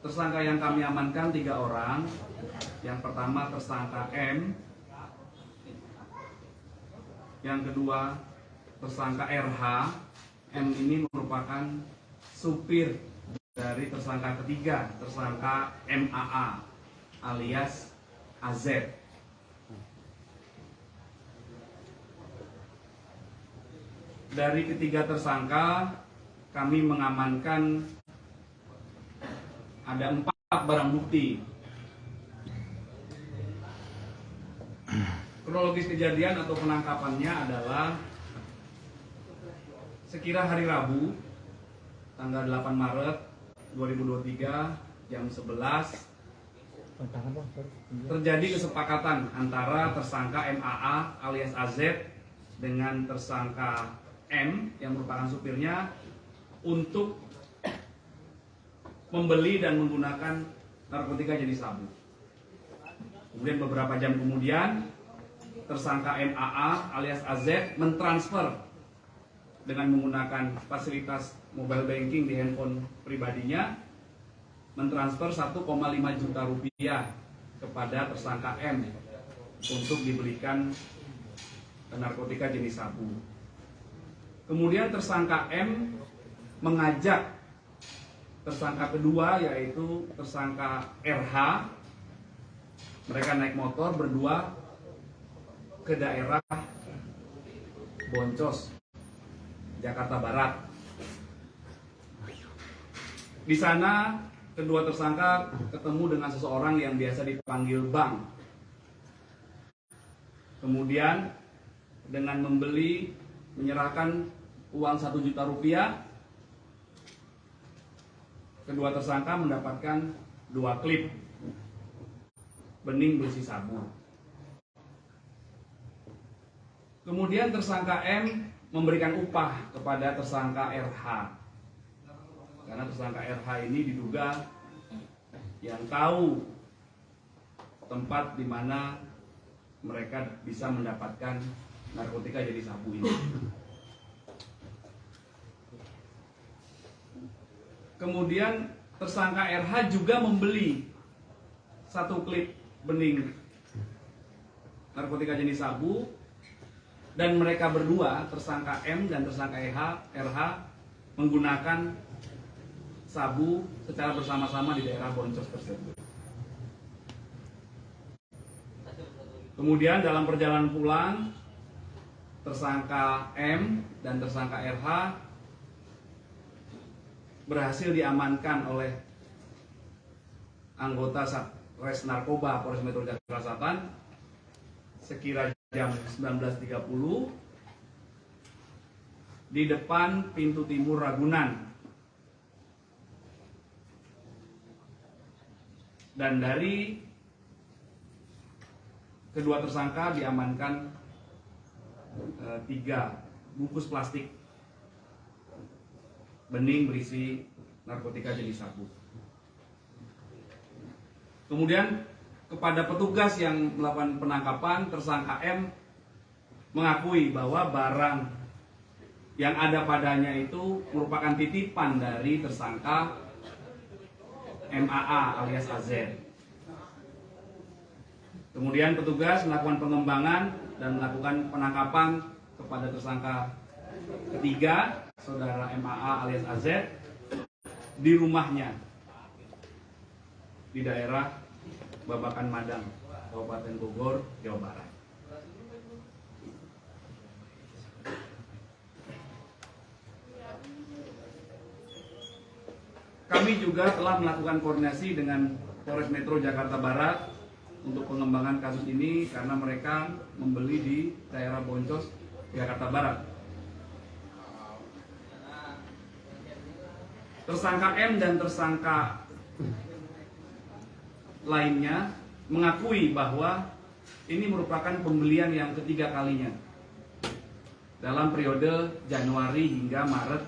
Tersangka yang kami amankan 3 orang. Yang pertama tersangka M, yang kedua tersangka RH. M ini merupakan supir dari tersangka ketiga, tersangka MAA alias AZ. Dari ketiga tersangka kami mengamankan ada 4 barang bukti. Kronologis kejadian atau penangkapannya adalah sekira hari Rabu tanggal 8 Maret 2023 jam 11 terjadi kesepakatan antara tersangka MAA alias AZ dengan tersangka M yang merupakan supirnya untuk membeli dan menggunakan narkotika jenis sabu. Kemudian beberapa jam kemudian tersangka MAA alias AZ mentransfer dengan menggunakan fasilitas mobile banking di handphone pribadinya, mentransfer 1,5 juta rupiah kepada tersangka M untuk dibelikan narkotika jenis sabu. Kemudian tersangka M mengajak tersangka kedua yaitu tersangka RH. Mereka naik motor berdua ke daerah Boncos, Jakarta Barat. Di sana kedua tersangka ketemu dengan seseorang yang biasa dipanggil Bang. Kemudian dengan menyerahkan uang 1 juta rupiah, kedua tersangka mendapatkan 2 klip bening berisi sabu. Kemudian tersangka M memberikan upah kepada tersangka RH. Karena tersangka RH ini diduga yang tahu tempat di mana mereka bisa mendapatkan narkotika jenis sabu ini. Kemudian tersangka RH juga membeli 1 klip bening narkotika jenis sabu, dan mereka berdua, tersangka M dan tersangka RH, menggunakan sabu secara bersama-sama di daerah Boncos tersebut. Kemudian dalam perjalanan pulang, tersangka M dan tersangka RH berhasil diamankan oleh anggota Satres Narkoba Polres Metro Jakarta Selatan sekira jam 19.30 di depan pintu timur Ragunan. Dan dari kedua tersangka diamankan 3 bungkus plastik bening berisi narkotika jenis sabu. Kemudian kepada petugas yang melakukan penangkapan, tersangka M mengakui bahwa barang yang ada padanya itu merupakan titipan dari tersangka MAA alias AZ. Kemudian petugas melakukan pengembangan dan melakukan penangkapan kepada tersangka ketiga, saudara MAA alias AZ, di rumahnya di daerah Babakan Madang, Kabupaten Bogor, Jawa Barat. Kami juga telah melakukan koordinasi dengan Polres Metro Jakarta Barat untuk pengembangan kasus ini karena mereka membeli di daerah Boncos, Jakarta Barat. Tersangka M dan tersangka lainnya mengakui bahwa ini merupakan pembelian yang ketiga kalinya dalam periode Januari hingga Maret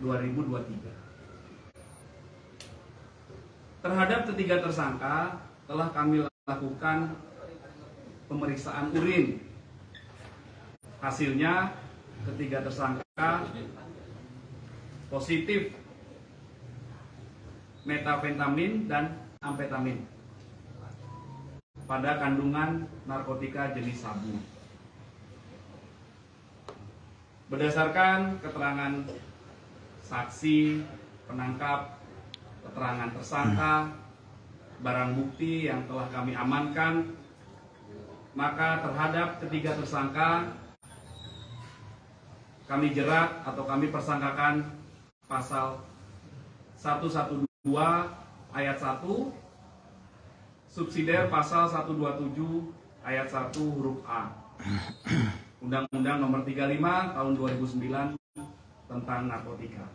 2023. Terhadap ketiga tersangka telah kami lakukan pemeriksaan urin. Hasilnya ketiga tersangka positif metafentamin, dan amfetamin pada kandungan narkotika jenis sabu. Berdasarkan keterangan saksi, penangkap, keterangan tersangka, barang bukti yang telah kami amankan, maka terhadap ketiga tersangka kami jerat atau kami persangkakan pasal 112 ayat 1, subsidiar pasal 127 ayat 1 huruf A Undang-Undang Nomor 35 Tahun 2009 tentang narkotika.